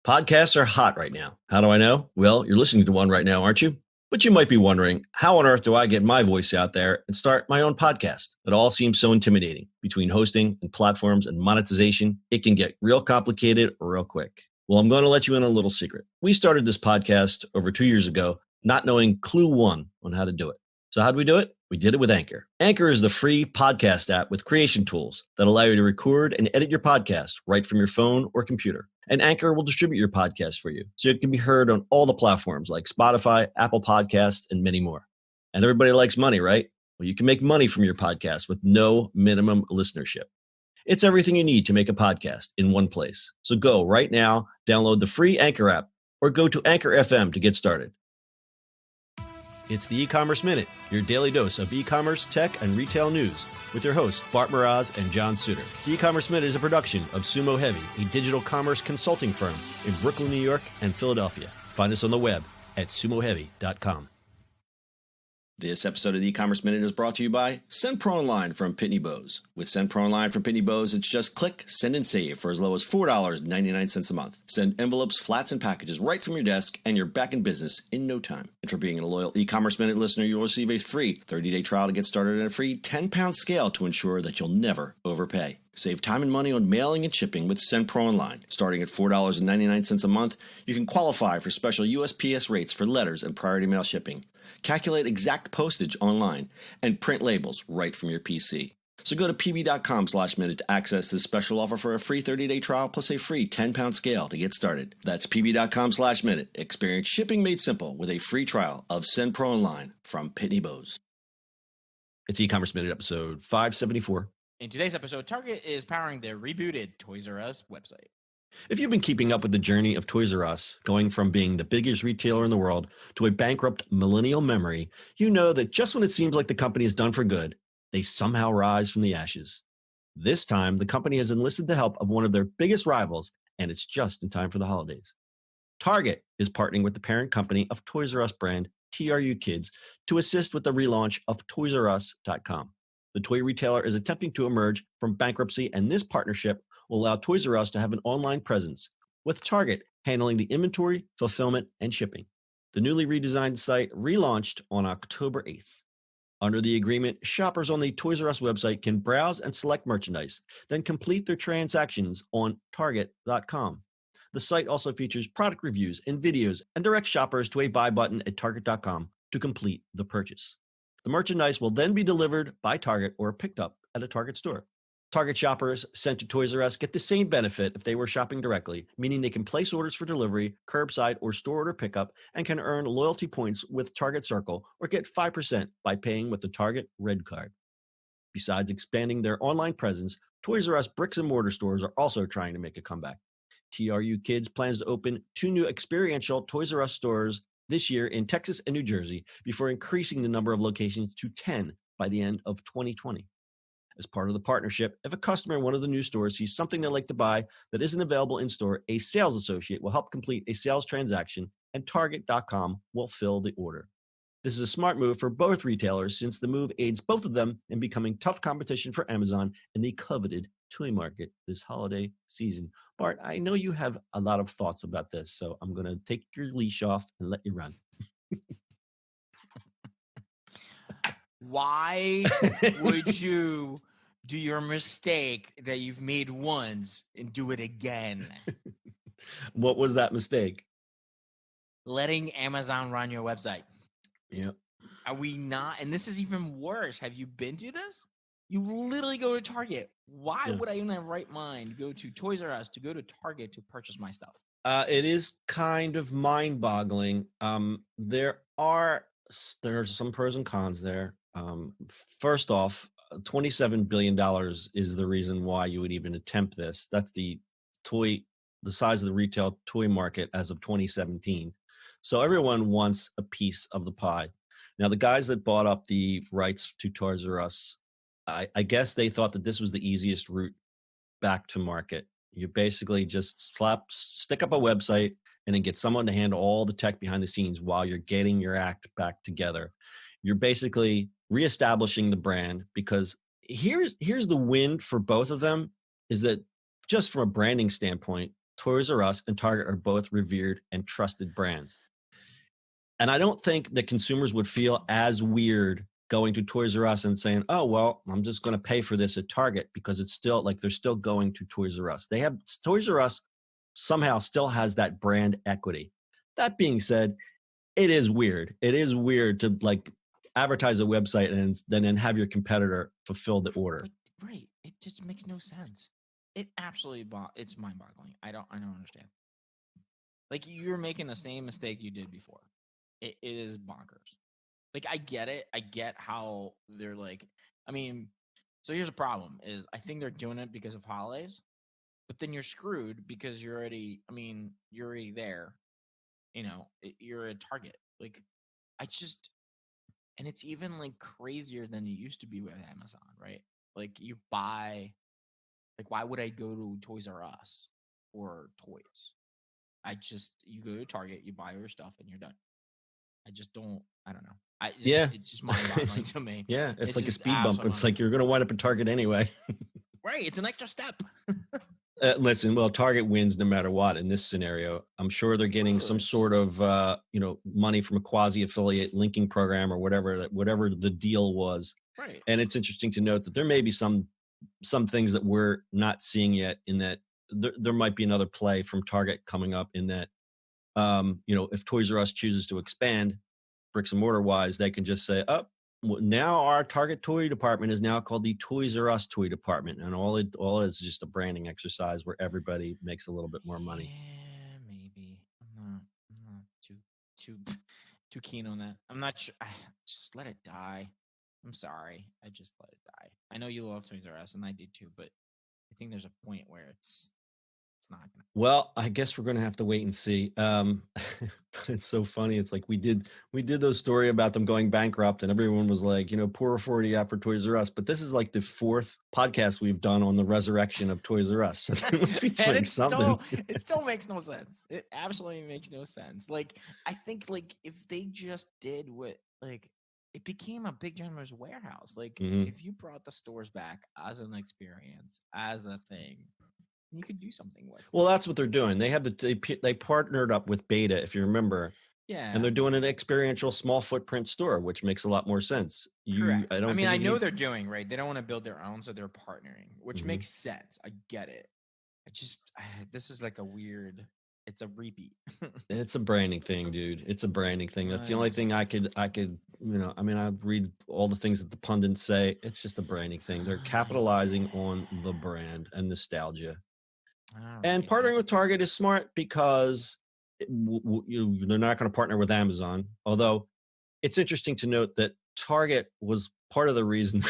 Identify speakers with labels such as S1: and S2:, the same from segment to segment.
S1: Podcasts are hot right now. How do I know? Well, you're listening to one right now, aren't you? But you might be wondering, how on earth do I get my voice out there and start my own podcast? It all seems so intimidating. Between hosting and platforms and monetization, it can get real complicated real quick. Well, I'm going to let you in on a little secret. We started this podcast over 2 years ago, not knowing clue one on how to do it. So how do we do it? We did it with Anchor. Anchor is the free podcast app with creation tools that allow you to record and edit your podcast right from your phone or computer. And Anchor will distribute your podcast for you, so it can be heard on all the platforms like Spotify, Apple Podcasts, and many more. And everybody likes money, right? Well, you can make money from your podcast with no minimum listenership. It's everything you need to make a podcast in one place. So go right now, download the free Anchor app, or go to Anchor FM to get started. It's the E-Commerce Minute, your daily dose of e-commerce, tech, and retail news with your hosts, Bart Mraz and John Suter. The E-Commerce Minute is a production of Sumo Heavy, a digital commerce consulting firm in Brooklyn, New York, and Philadelphia. Find us on the web at sumoheavy.com. This episode of the E-Commerce Minute is brought to you by Send Pro Online from Pitney Bowes. With Send Pro Online from Pitney Bowes, it's just click, send, and save for as low as $4.99 a month. Send envelopes, flats, and packages right from your desk, and you're back in business in no time. And for being a loyal E-Commerce Minute listener, you'll receive a free 30-day trial to get started and a free 10-pound scale to ensure that you'll never overpay. Save time and money on mailing and shipping with Send Pro Online. Starting at $4.99 a month, you can qualify for special USPS rates for letters and priority mail shipping. Calculate exact postage online, and print labels right from your PC. So go to pb.com/minute to access this special offer for a free 30-day trial plus a free 10-pound scale to get started. That's pb.com/minute. Experience shipping made simple with a free trial of Send Pro Online from Pitney Bowes. It's E-Commerce Minute episode 574.
S2: In today's episode, Target is powering their rebooted Toys R Us website.
S1: If you've been keeping up with the journey of Toys R Us, going from being the biggest retailer in the world to a bankrupt millennial memory, you know that just when it seems like the company is done for good, they somehow rise from the ashes. This time, the company has enlisted the help of one of their biggest rivals, and it's just in time for the holidays. Target is partnering with the parent company of Toys R Us brand TRU Kids to assist with the relaunch of ToysRUs.com. The toy retailer is attempting to emerge from bankruptcy, and this partnership will allow Toys R Us to have an online presence, with Target handling the inventory, fulfillment, and shipping. The newly redesigned site relaunched on October 8th. Under the agreement, shoppers on the Toys R Us website can browse and select merchandise, then complete their transactions on Target.com. The site also features product reviews and videos and directs shoppers to a buy button at Target.com to complete the purchase. The merchandise will then be delivered by Target or picked up at a Target store. Target shoppers sent to Toys R Us get the same benefit if they were shopping directly, meaning they can place orders for delivery, curbside, or store order pickup, and can earn loyalty points with Target Circle or get 5% by paying with the Target Red Card. Besides expanding their online presence, Toys R Us bricks and mortar stores are also trying to make a comeback. TRU Kids plans to open 2 new experiential Toys R Us stores this year in Texas and New Jersey before increasing the number of locations to 10 by the end of 2020. As part of the partnership, if a customer in one of the new stores sees something they'd like to buy that isn't available in store, a sales associate will help complete a sales transaction, and Target.com will fill the order. This is a smart move for both retailers since the move aids both of them in becoming tough competition for Amazon in the coveted toy market this holiday season. Bart, I know you have a lot of thoughts about this, so I'm going to take your leash off and let you run.
S2: Why would you do your mistake that you've made once and do it again?
S1: What was that mistake?
S2: Letting Amazon run your website.
S1: Yeah.
S2: Are we not? And this is even worse. Have you been to this? You literally go to Target. Why would I even have right mind go to Toys R Us to go to Target to purchase my stuff?
S1: It is kind of mind-boggling. There are some pros and cons there. First off, $27 billion is the reason why you would even attempt this. That's the size of the retail toy market as of 2017. So everyone wants a piece of the pie. Now, the guys that bought up the rights to Toys R Us, I guess they thought that this was the easiest route back to market. You basically just stick up a website and then get someone to handle all the tech behind the scenes while you're getting your act back together. You're basically reestablishing the brand, because here's the win for both of them is that just from a branding standpoint, Toys R Us and Target are both revered and trusted brands. And I don't think that consumers would feel as weird going to Toys R Us and saying, oh, well, I'm just going to pay for this at Target, because it's still like they're still going to Toys R Us. Toys R Us somehow still has that brand equity. That being said, it is weird. It is weird to like advertise a website and then have your competitor fulfill the order.
S2: Right. It just makes no sense. It absolutely, it's mind boggling. I don't understand. Like, you're making the same mistake you did before. It is bonkers. Like, I get it. I get how they're like, I mean, so here's the problem is I think they're doing it because of holidays, but then you're screwed because you're already there. You know, you're a Target. Like, and it's even like crazier than it used to be with Amazon, right? Like, you buy, like, why would I go to Toys R Us for toys? You go to Target, you buy your stuff, and you're done. I don't know. It's just mind-boggling to me.
S1: Yeah, it's like a speed bump. It's like you're going to wind up at Target anyway.
S2: Right, it's an extra step.
S1: Listen, well, Target wins no matter what in this scenario. I'm sure they're getting some sort of money from a quasi-affiliate linking program or whatever the deal was.
S2: Right.
S1: And it's interesting to note that there may be some things that we're not seeing yet, in that there might be another play from Target coming up, in that if Toys R Us chooses to expand bricks and mortar wise, they can just say, now our Target toy department is now called the Toys R Us toy department. And all it is just a branding exercise where everybody makes a little bit more money.
S2: Yeah, maybe. I'm not too keen on that. I'm not sure. Just let it die. I'm sorry. I just let it die. I know you love Toys R Us, and I do too, but I think there's a point where it's not gonna.
S1: Well, I guess we're gonna have to wait and see. But it's so funny. It's like we did those story about them going bankrupt, and everyone was like, poor 40 out for Toys R Us. But this is like the fourth podcast we've done on the resurrection of Toys R Us. So they must be doing something.
S2: It still makes no sense. It absolutely makes no sense. Like, I think, like, if they just did what, like, it became a big Generous Warehouse. Like, if you brought the stores back as an experience, as a thing, you could do something with.
S1: Well, that's what they're doing. They partnered up with Beta, if you remember.
S2: Yeah.
S1: And they're doing an experiential small footprint store, which makes a lot more sense.
S2: Correct. I know they're doing, right. They don't want to build their own, so they're partnering, which makes sense. I get it. This is like it's a repeat.
S1: It's a branding thing, dude. It's a branding thing. That's the only thing I could, I read all the things that the pundits say. It's just a branding thing. They're capitalizing on the brand and nostalgia. And partnering with Target is smart because they're not going to partner with Amazon. Although it's interesting to note that Target was part of the reason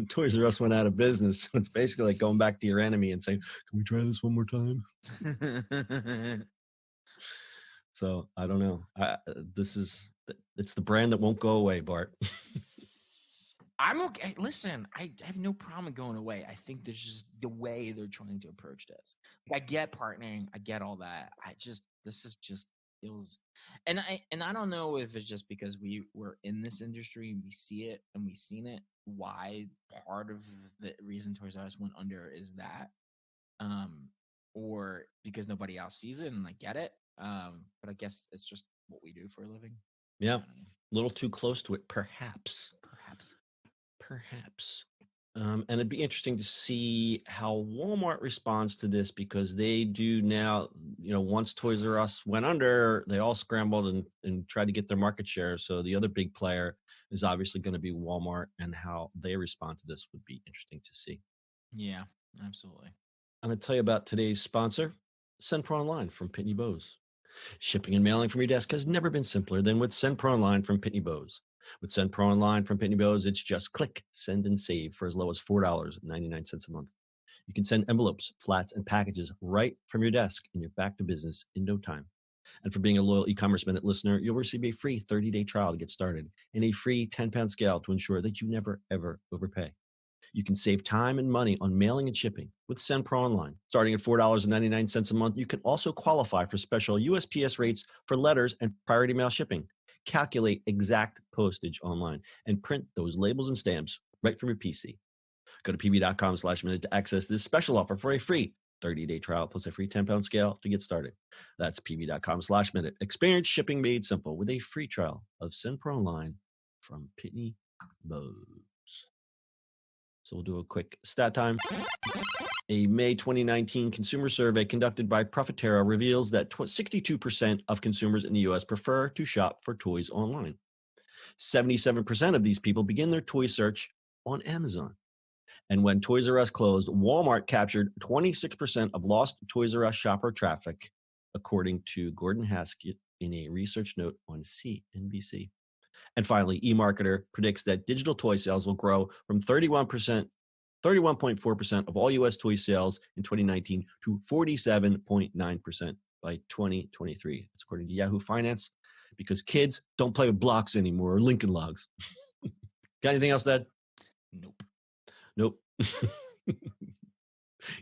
S1: Toys R Us went out of business. It's basically like going back to your enemy and saying, "Can we try this one more time?" So I don't know. It's the brand that won't go away, Bart.
S2: I'm okay. Listen, I have no problem going away. I think there's just the way they're trying to approach this. Like, I get partnering. I get all that. Feels, and I don't know if it's just because we're in this industry and we see it and we've seen it. Why part of the reason Toys R Us went under is that, or because nobody else sees it, and I get it. But I guess it's just what we do for a living.
S1: Yeah, a little too close to it, perhaps. And it'd be interesting to see how Walmart responds to this, because they do now, once Toys R Us went under, they all scrambled and tried to get their market share. So the other big player is obviously going to be Walmart, and how they respond to this would be interesting to see.
S2: Yeah, absolutely.
S1: I'm going to tell you about today's sponsor, SendPro Online from Pitney Bowes. Shipping and mailing from your desk has never been simpler than with SendPro Online from Pitney Bowes. With SendPro Online from Pitney Bowes, it's just click, send, and save for as low as $4.99 a month. You can send envelopes, flats, and packages right from your desk, and you're back to business in no time. And for being a loyal e-commerce minute listener, you'll receive a free 30-day trial to get started and a free 10-pound scale to ensure that you never, ever overpay. You can save time and money on mailing and shipping with SendPro Online. Starting at $4.99 a month, you can also qualify for special USPS rates for letters and priority mail shipping. Calculate exact postage online and print those labels and stamps right from your PC. Go to pb.com/minute to access this special offer for a free 30-day trial plus a free 10-pound scale to get started. That's pb.com/minute. Experience shipping made simple with a free trial of SendPro Online from Pitney Bowes. So we'll do a quick stat time. A May 2019 consumer survey conducted by Profitero reveals that 62% of consumers in the U.S. prefer to shop for toys online. 77% of these people begin their toy search on Amazon. And when Toys R Us closed, Walmart captured 26% of lost Toys R Us shopper traffic, according to Gordon Haskett in a research note on CNBC. And finally, eMarketer predicts that digital toy sales will grow from 31.4% of all U.S. toy sales in 2019 to 47.9% by 2023. That's according to Yahoo Finance, because kids don't play with blocks anymore or Lincoln Logs. Got anything else, Dad? Nope.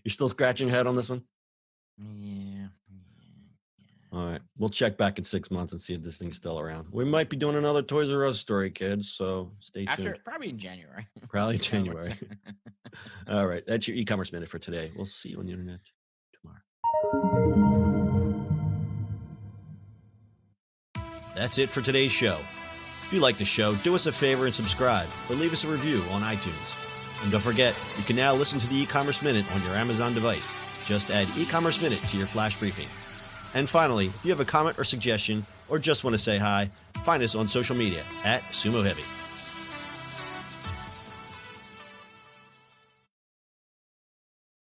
S1: You're still scratching your head on this one?
S2: Yeah.
S1: All right. We'll check back in 6 months and see if this thing's still around. We might be doing another Toys R Us story, kids, so stay tuned.
S2: Probably in January.
S1: Probably January. All right. That's your e-commerce minute for today. We'll see you on the internet tomorrow. That's it for today's show. If you like the show, do us a favor and subscribe or leave us a review on iTunes. And don't forget, you can now listen to the e-commerce minute on your Amazon device. Just add e-commerce minute to your flash briefing. And finally, if you have a comment or suggestion or just want to say hi, find us on social media at Sumo Heavy.